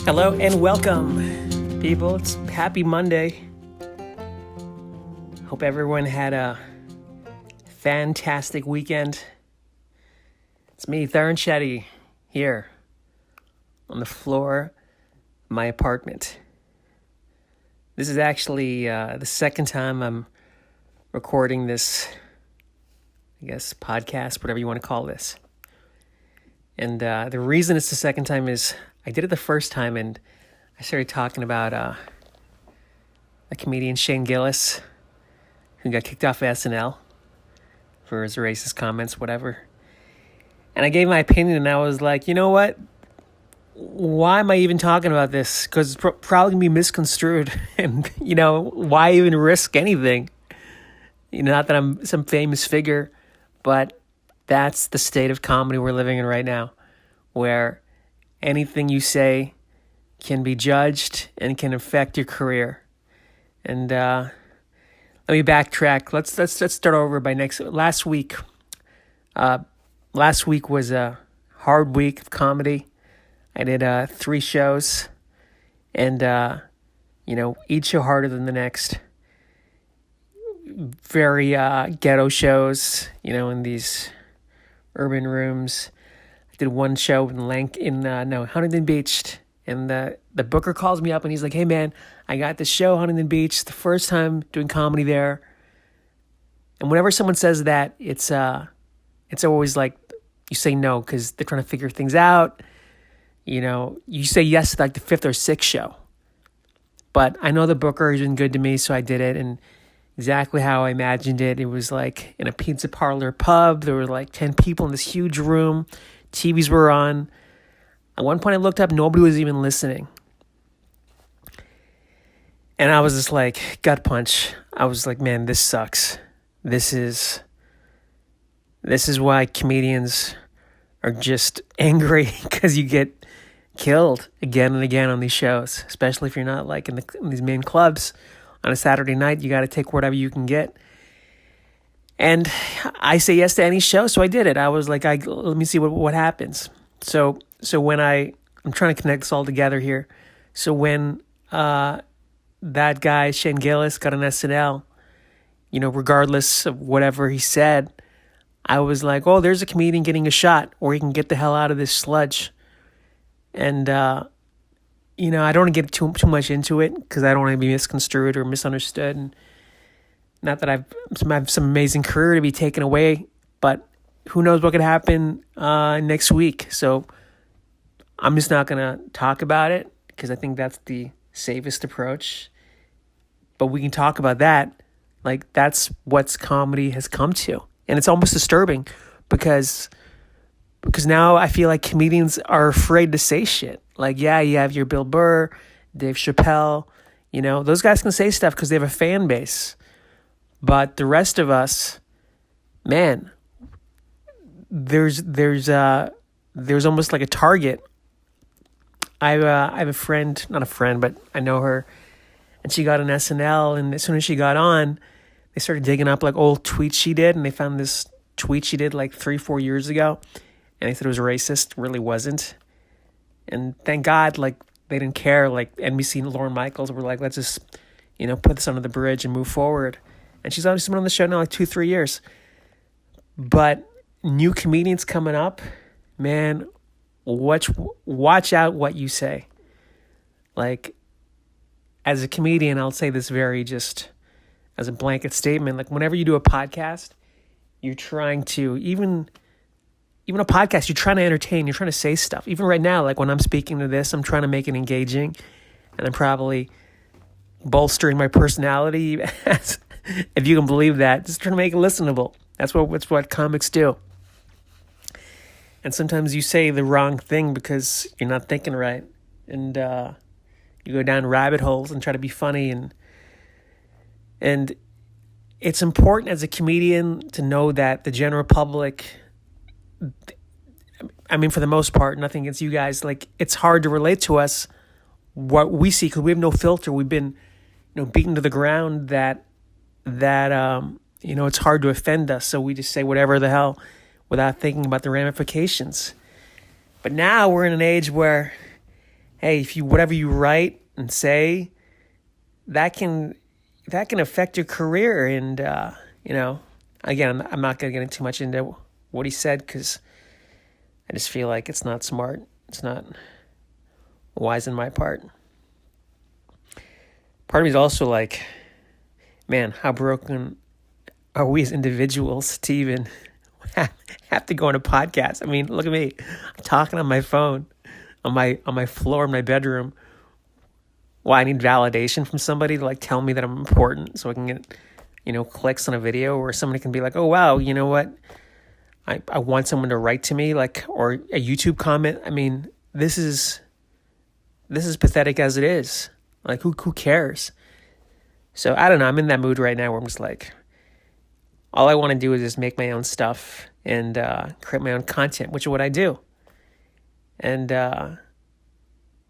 Hello and welcome, people. It's happy Monday. Hope everyone had a fantastic weekend. It's me, Tarun, here on the floor of my apartment. This is actually the second time I'm recording this, podcast, whatever you want to call this. And the reason it's the second time is I did it the first time and I started talking about a comedian, Gilles, who got kicked off of SNL for his racist comments, whatever. And I gave my opinion and I was like, you know what? Why am I even talking about this? Because it's probably going to be misconstrued. And, why even risk anything? Not that I'm some famous figure, but that's the state of comedy we're living in right now, where anything you say can be judged and can affect your career. And let me backtrack. Let's start over by last week. Last week was a hard week of comedy. I did 3 shows, and each show harder than the next. Very ghetto shows, in these urban rooms. I did one show in Huntington Beach, and the booker calls me up and he's like, "Hey man, I got this show, Huntington Beach. It's the first time doing comedy there." And whenever someone says that, it's always like you say no because they're trying to figure things out. You say yes to like the 5th or 6th show. But I know the booker has been good to me, so I did it, and exactly how I imagined it. It was like in a pizza parlor pub. There were like 10 people in this huge room. TVs were on. At one point I looked up, nobody was even listening. And I was just like, gut punch. I was like, man, this sucks. This is why comedians are just angry, because you get killed again and again on these shows, especially if you're not like in these main clubs. On a Saturday night, you got to take whatever you can get. And I say yes to any show, so I did it. I was like, let me see what happens. So when I'm trying to connect this all together here. So when that guy, Shane Gillis, got on SNL, regardless of whatever he said, I was like, oh, there's a comedian getting a shot, or he can get the hell out of this sludge. And, I don't want to get too much into it because I don't want to be misconstrued or misunderstood. And not that I have some amazing career to be taken away, but who knows what could happen next week. So I'm just not going to talk about it because I think that's the safest approach. But we can talk about that. Like, that's what comedy has come to. And it's almost disturbing because now I feel like comedians are afraid to say shit. Like, yeah, you have your Bill Burr, Dave Chappelle, those guys can say stuff because they have a fan base. But the rest of us, man, there's almost like a target. I have a friend, not a friend, but I know her, and she got on SNL, and as soon as she got on, they started digging up like old tweets she did, and they found this tweet she did like 3-4 years ago, and they said it was racist. Really wasn't. And thank God, like, they didn't care. Like, NBC and Lauren Michaels were like, let's just, put this under the bridge and move forward. And she's obviously been on the show now like 2-3 years. But new comedians coming up, man, watch out what you say. Like, as a comedian, I'll say this very just as a blanket statement. Like, whenever you do a podcast, you're trying to, even a podcast, you're trying to entertain, you're trying to say stuff. Even right now, like when I'm speaking to this, I'm trying to make it engaging, and I'm probably bolstering my personality, if you can believe that, just trying to make it listenable. That's what comics do. And sometimes you say the wrong thing because you're not thinking right, and you go down rabbit holes and try to be funny, and it's important as a comedian to know that the general public, I mean, for the most part, nothing against you guys, like, it's hard to relate to us, what we see, because we have no filter. We've been, beaten to the ground that it's hard to offend us. So we just say whatever the hell without thinking about the ramifications. But now we're in an age where, hey, if you whatever you write and say, that can affect your career. And again, I'm not gonna get too much into what he said because I just feel like it's not smart. It's not wise in my part. Part of me is also like, man, how broken are we as individuals to even have to go on a podcast? I mean, look at me. I'm talking on my phone, on my floor in my bedroom. Why I need validation from somebody to like tell me that I'm important so I can get, clicks on a video, or somebody can be like, oh wow, you know what? I want someone to write to me, like, or a YouTube comment. I mean, this is pathetic as it is. Like, who cares? So I don't know. I'm in that mood right now where I'm just like, all I want to do is just make my own stuff and create my own content, which is what I do. And I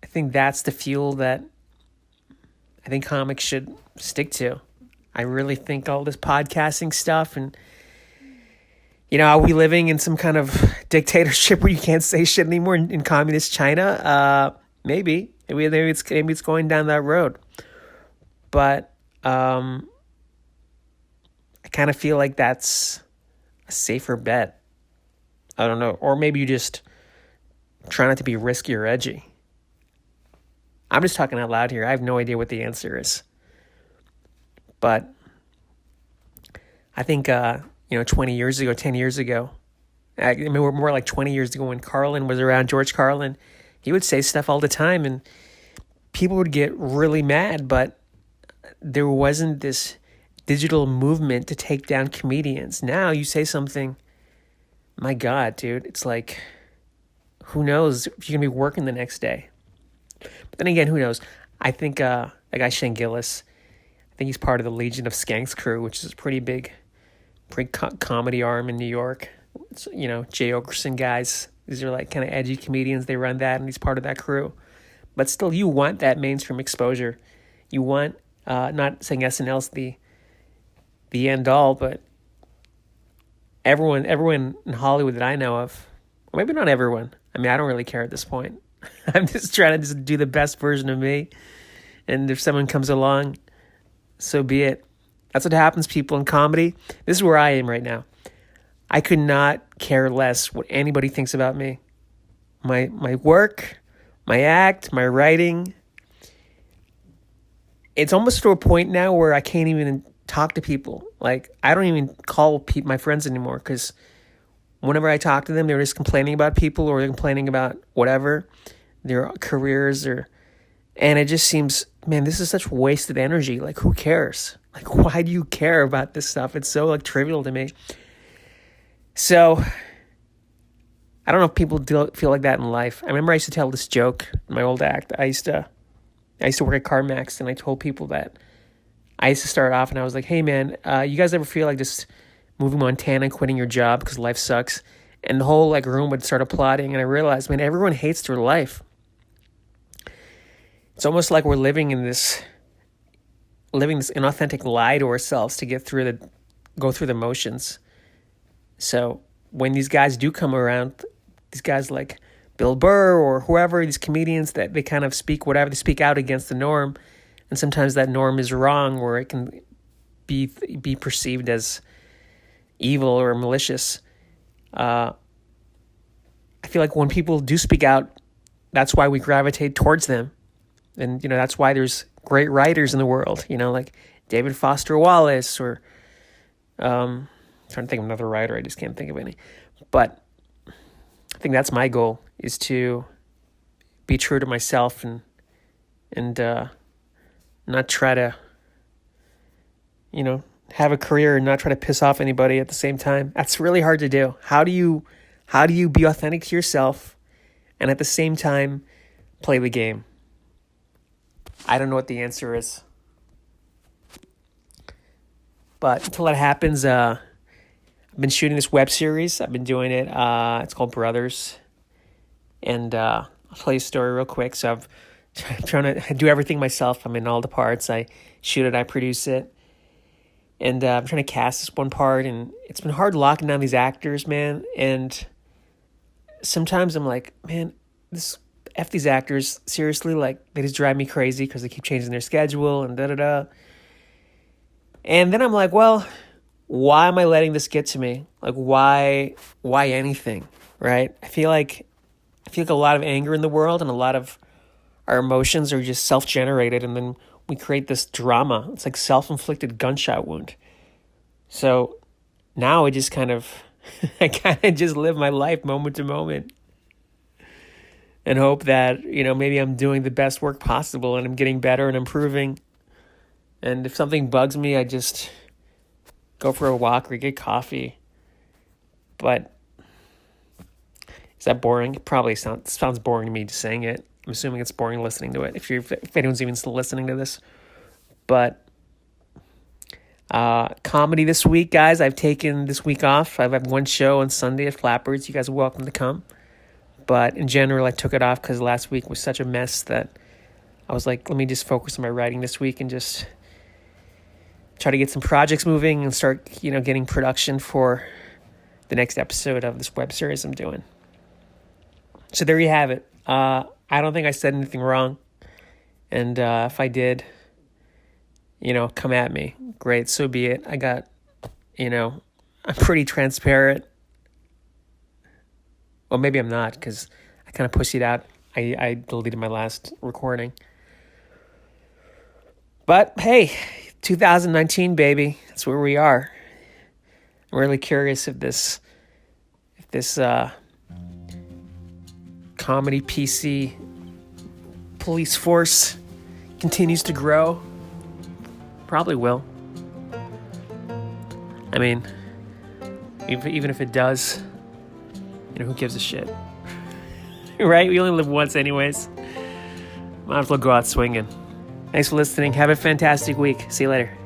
think that's the fuel that I think comics should stick to. I really think all this podcasting stuff and, are we living in some kind of dictatorship where you can't say shit anymore in communist China? Maybe it's going down that road. But I kind of feel like that's a safer bet. I don't know. Or maybe you just try not to be risky or edgy. I'm just talking out loud here. I have no idea what the answer is. But I think, 20 years ago, 10 years ago, I mean, we're more like 20 years ago when Carlin was around, George Carlin, he would say stuff all the time and people would get really mad, but there wasn't this digital movement to take down comedians. Now you say something, my God, dude, it's like, who knows if you're going to be working the next day. But then again, who knows? I think that guy Shane Gilles, I think he's part of the Legion of Skanks crew, which is a pretty big comedy arm in New York. It's, Jay Okerson guys. These are like kind of edgy comedians. They run that, and he's part of that crew. But still, you want that mainstream exposure. You want, not saying SNL's the end all, but everyone in Hollywood that I know of, or maybe not everyone. I mean, I don't really care at this point. I'm just trying to just do the best version of me. And if someone comes along, so be it. That's what happens, people, in comedy. This is where I am right now. I could not care less what anybody thinks about me. My work, my act, my writing. It's almost to a point now where I can't even talk to people. Like, I don't even call my friends anymore because whenever I talk to them, they're just complaining about people or they're complaining about whatever, their careers and it just seems, man, this is such wasted energy. Like, who cares? Like, why do you care about this stuff? It's so like trivial to me. So I don't know if people feel like that in life. I remember I used to tell this joke in my old act. I used to work at CarMax, and I told people that I used to start off and I was like, hey man, you guys ever feel like just moving to Montana and quitting your job because life sucks? And the whole like room would start applauding, and I realized, man, everyone hates their life. It's almost like we're living this inauthentic lie to ourselves to go through the motions. So when these guys do come around, these guys like Bill Burr or whoever, these comedians that they kind of speak out against the norm, and sometimes that norm is wrong, or it can be perceived as evil or malicious. I feel like when people do speak out, that's why we gravitate towards them. And, that's why there's great writers in the world, like David Foster Wallace or, I'm trying to think of another writer. I just can't think of any. But I think that's my goal, is to be true to myself and not try to, have a career and not try to piss off anybody at the same time. That's really hard to do. How do you be authentic to yourself and at the same time play the game? I don't know what the answer is. But until that happens, I've been shooting this web series. I've been doing it. It's called Brothers. And I'll tell you a story real quick. So I'm trying to do everything myself. I'm in all the parts. I shoot it. I produce it. And I'm trying to cast this one part. And it's been hard locking down these actors, man. And sometimes I'm like, man, F these actors, seriously, like, they just drive me crazy because they keep changing their schedule and da-da-da. And then I'm like, well, why am I letting this get to me? Like, why anything, right? I feel like a lot of anger in the world and a lot of our emotions are just self-generated, and then we create this drama. It's like self-inflicted gunshot wound. So now I just I kind of just live my life moment to moment and hope that, maybe I'm doing the best work possible and I'm getting better and improving. And if something bugs me, I just go for a walk or get coffee. But is that boring? It probably sounds boring to me just saying it. I'm assuming it's boring listening to it, if anyone's even still listening to this. But comedy this week, guys. I've taken this week off. I've had one show on Sunday at Flappers. You guys are welcome to come. But in general, I took it off because last week was such a mess that I was like, let me just focus on my writing this week and just try to get some projects moving and start, getting production for the next episode of this web series I'm doing. So there you have it. I don't think I said anything wrong. And if I did, come at me. Great, so be it. I got, I'm pretty transparent. Well, maybe I'm not, because I kind of pussied out. I deleted my last recording. But hey, 2019, baby. That's where we are. I'm really curious if this comedy PC police force continues to grow. Probably will. I mean, even if it does, who gives a shit? Right? We only live once anyways. Might as well go out swinging. Thanks for listening. Have a fantastic week. See you later.